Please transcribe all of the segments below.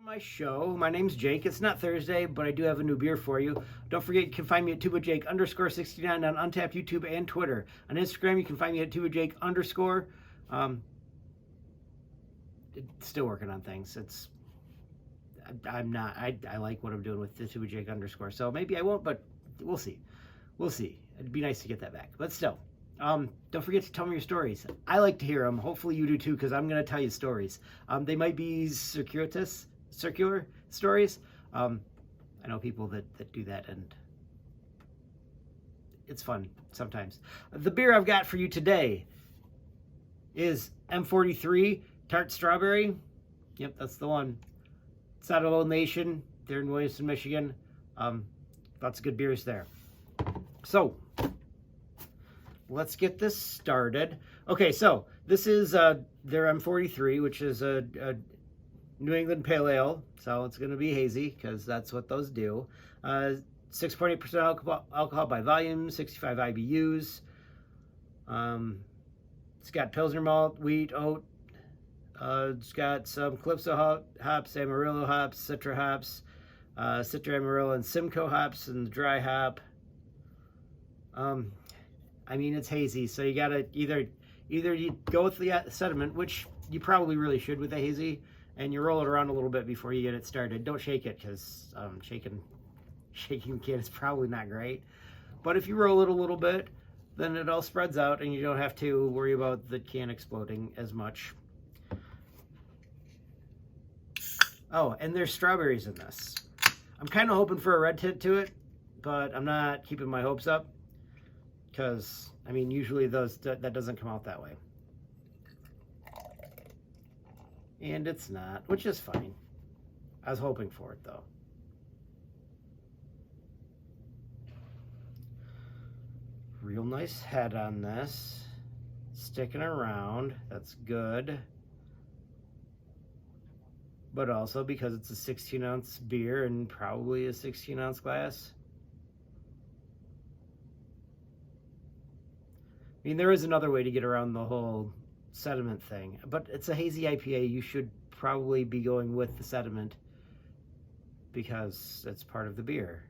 My show. My name's Jake. It's not Thursday, but I do have a new beer for you. Don't forget, you can find me at tubajake_69 on Untapped YouTube and Twitter. On Instagram, you can find me at tubajake_. Still working on things. I like what I'm doing with the tubajake_. So maybe I won't, but we'll see. We'll see. It'd be nice to get that back. But still, don't forget to tell me your stories. I like to hear them. Hopefully you do too, because I'm going to tell you stories. They might be circular stories. I know people that do that, and it's fun sometimes. The beer I've got for you today is M43Tart Strawberry. Yep, that's the one. It's out of Old Nation. They're in Williamson, Michigan. Lots of good beers there. So let's get this started. Okay, so this is their M43, which is a New England Pale Ale. So it's going to be hazy because that's what those do. 6.8% alcohol by volume, 65 IBUs. It's got Pilsner malt, wheat, oat. It's got some Calypso hops, Amarillo hops, Citra hops, Citra Amarillo, and Simcoe hops, and the dry hop. I mean, it's hazy, so you gotta either you go with the sediment, which you probably really should with the hazy, and you roll it around a little bit before you get it started. Don't shake it, because shaking the can is probably not great. But if you roll it a little bit, then it all spreads out, and you don't have to worry about the can exploding as much. Oh, and there's strawberries in this. I'm kind of hoping for a red tint to it, but I'm not keeping my hopes up, because, I mean, usually that doesn't come out that way. And it's not, which is fine. I was hoping for it, though. Real nice head on this. Sticking around. That's good. But also because it's a 16-ounce beer and probably a 16-ounce glass. I mean, there is another way to get around the whole sediment thing, but it's a hazy IPA. You should probably be going with the sediment because it's part of the beer.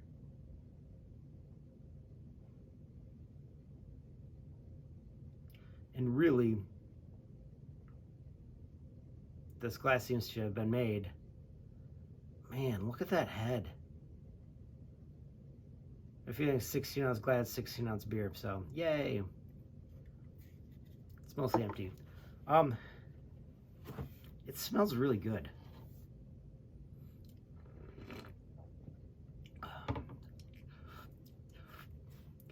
And really, this glass seems to have been made. Man, look at that head. I'm feeling 16-ounce glass, 16-ounce beer, so yay. It's mostly empty. It smells really good.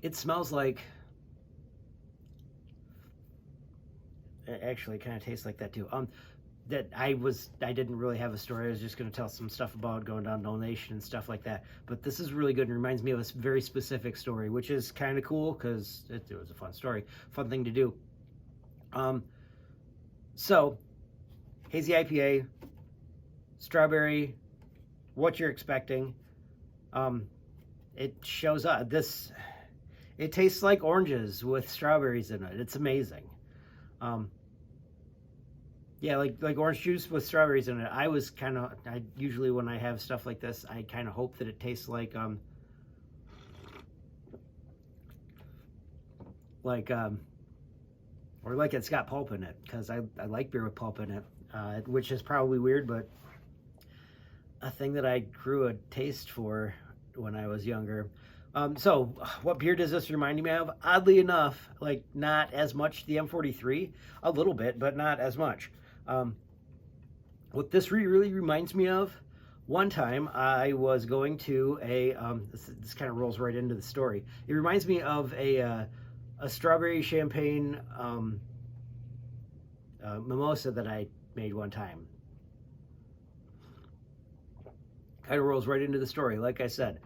It smells like, it actually kind of tastes like that too. That I didn't really have a story. I was just going to tell some stuff about going down to Old Nation and stuff like that. But this is really good and reminds me of a very specific story, which is kind of cool because it was a fun story, fun thing to do. So hazy IPA, strawberry, what you're expecting. It shows up. It tastes like oranges with strawberries in it. It's amazing. Yeah, like orange juice with strawberries in it. I usually when I have stuff like this, I kind of hope that it tastes like or like it's got pulp in it, because I like beer with pulp in it, which is probably weird, but a thing that I grew a taste for when I was younger. So what beer does this remind me of? Oddly enough, like not as much the M43, a little bit, but not as much. What this really reminds me of, one time I was going to this kind of rolls right into the story. It reminds me of a strawberry champagne mimosa that I made one time. Kind of rolls right into the story, like I said.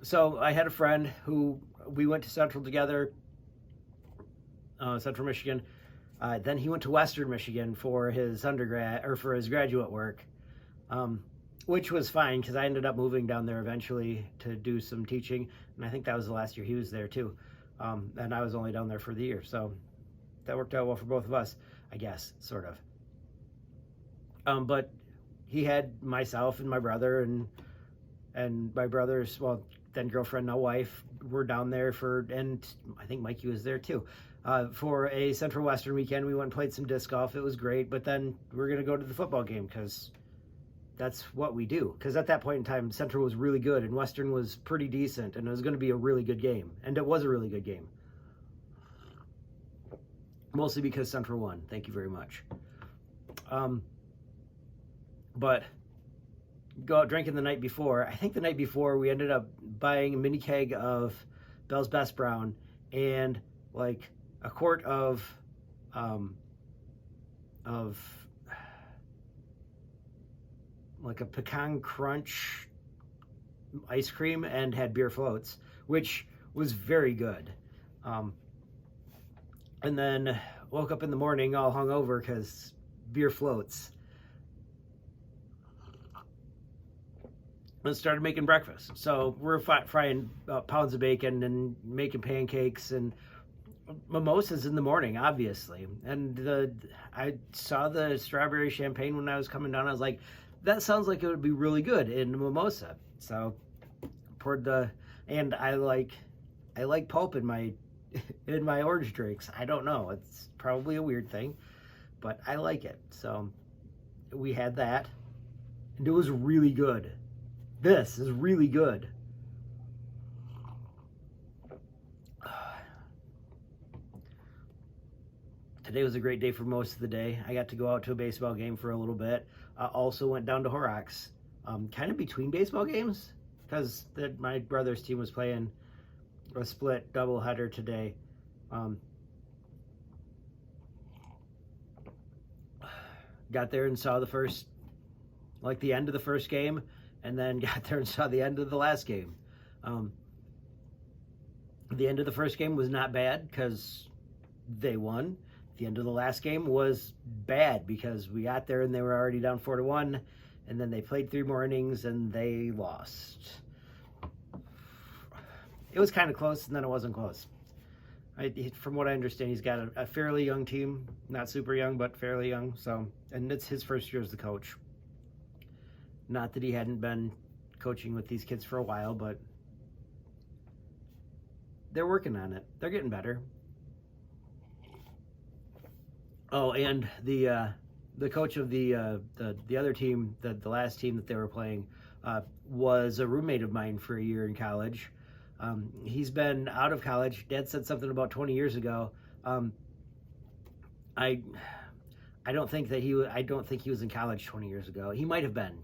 So I had a friend who we went to Central together, Central Michigan. Then he went to Western Michigan for his undergrad or for his graduate work, which was fine because I ended up moving down there eventually to do some teaching, and I think that was the last year he was there too. And I was only down there for the year, so that worked out well for both of us, I guess, sort of. But he had myself and my brother and my brother's, well, then girlfriend, now wife, were down there and I think Mikey was there too, for a Central Western weekend. We went and played some disc golf. It was great, but then we're going to go to the football game because that's what we do. Because at that point in time, Central was really good and Western was pretty decent, and it was going to be a really good game. And it was a really good game. Mostly because Central won. Thank you very much. But go out drinking the night before. I think the night before we ended up buying a mini keg of Bell's Best Brown and like a quart of like a pecan crunch ice cream, and had beer floats, which was very good. And then woke up in the morning all hungover because beer floats. And started making breakfast. So we're frying pounds of bacon and making pancakes and mimosas in the morning, obviously. And I saw the strawberry champagne when I was coming down. I was like, that sounds like it would be really good in a mimosa. So poured and I like pulp in my orange drinks. I don't know. It's probably a weird thing, but I like it. So we had that, and it was really good. This is really good. Today was a great day for most of the day. I got to go out to a baseball game for a little bit. Also went down to Horrocks, kind of between baseball games, because my brother's team was playing a split doubleheader today. Got there and saw the end of the first game, and then got there and saw the end of the last game. The end of the first game was not bad because they won. The end of the last game was bad because we got there and they were already down 4-1, and then they played 3 more innings and they lost. It was kind of close, and then it wasn't close. From what I understand, he's got a fairly young team, not super young, but fairly young. So, and it's his first year as the coach. Not that he hadn't been coaching with these kids for a while, but they're working on it. They're getting better. Oh, and the coach of the other team, the last team that they were playing, was a roommate of mine for a year in college. He's been out of college. Dad said something about 20 years ago. I don't think he was in college 20 years ago. He might have been.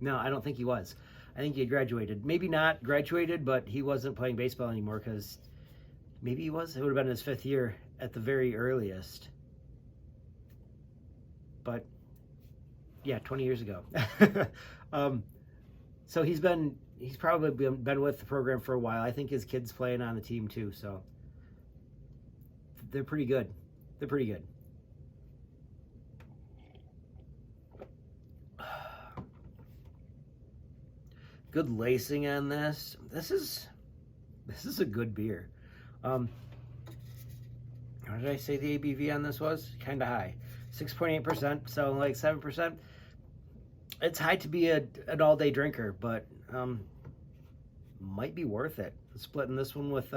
No, I don't think he was. I think he had graduated. Maybe not graduated, but he wasn't playing baseball anymore because maybe he was. It would have been his 5th year at the very earliest. But yeah, 20 years ago. So he's probably been with the program for a while. I think his kid's playing on the team too, so they're pretty good. They're pretty good. Good lacing on this. This is a good beer. What did I say the ABV on this was? Kind of high. 6.8%, so like 7%. It's high to be an all-day drinker, but might be worth it. Splitting this one with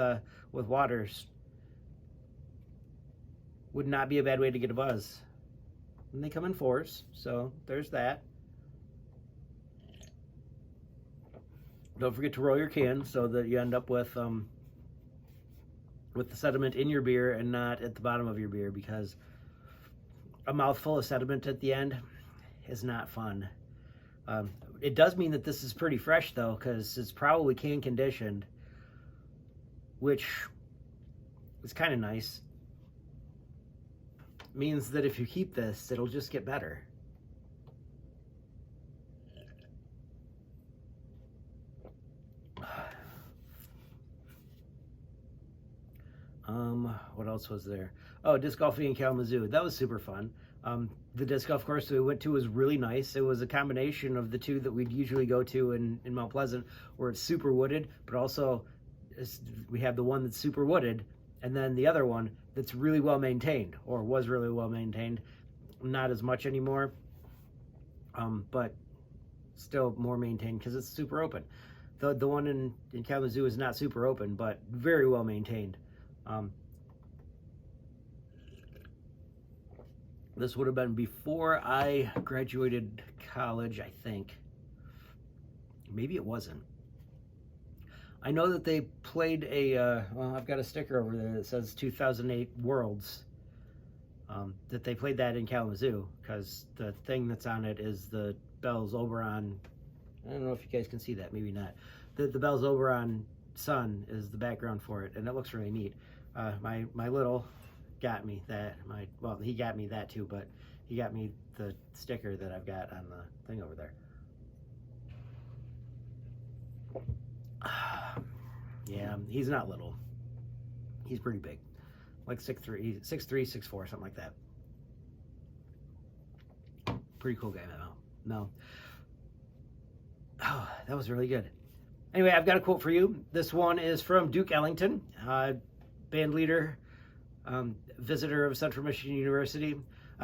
waters would not be a bad way to get a buzz. And they come in 4s, so there's that. Don't forget to roll your can so that you end up with the sediment in your beer and not at the bottom of your beer, because a mouthful of sediment at the end is not fun. It does mean that this is pretty fresh, though, because it's probably can conditioned, which is kind of nice. Means that if you keep this, it'll just get better. What else was there? Oh, disc golfing in Kalamazoo. That was super fun. The disc golf course we went to was really nice. It was a combination of the two that we'd usually go to in Mount Pleasant, where it's super wooded, but also we have the one that's super wooded, and then the other one that's really well maintained, or was really well maintained. Not as much anymore. but still more maintained because it's super open. The one in Kalamazoo is not super open, but very well maintained. This would have been before I graduated college, I think. Maybe it wasn't. I know that they played well, I've got a sticker over there that says 2008 Worlds. That they played that in Kalamazoo, because the thing that's on it is the Bell's Oberon. I don't know if you guys can see that, maybe not. The Bell's Oberon sun is the background for it, and it looks really neat. My little got me that. Well, he got me that too, but he got me the sticker that I've got on the thing over there. Yeah, he's not little. He's pretty big. Like 6'3", 6'4", something like that. Pretty cool guy, no. Oh, that was really good. Anyway, I've got a quote for you. This one is from Duke Ellington, band leader, visitor of Central Michigan University.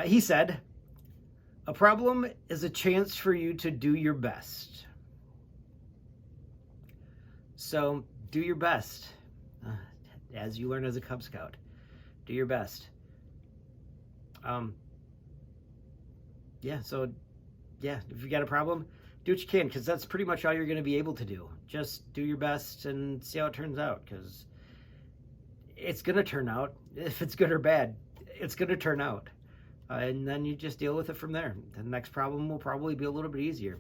He said, "A problem is a chance for you to do your best." So do your best, as you learn as a Cub Scout. Do your best. Yeah, if you got a problem, do what you can, because that's pretty much all you're going to be able to do. Just do your best and see how it turns out, because it's going to turn out. If it's good or bad, it's going to turn out. And then you just deal with it from there. The next problem will probably be a little bit easier.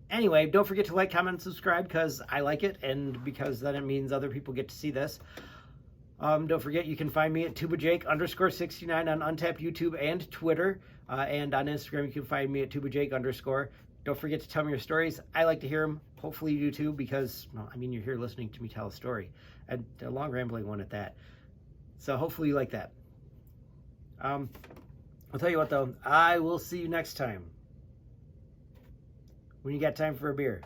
Anyway, don't forget to like, comment, and subscribe, because I like it, and because then it means other people get to see this. Don't forget, you can find me at tubajake_69 on Untapped YouTube and Twitter. And on Instagram, you can find me at tubajake_. Don't forget to tell me your stories. I like to hear them. Hopefully you do too, because, well, I mean, you're here listening to me tell a story. And a long, rambling one at that. So hopefully you like that. I'll tell you what, though. I will see you next time. When you got time for a beer.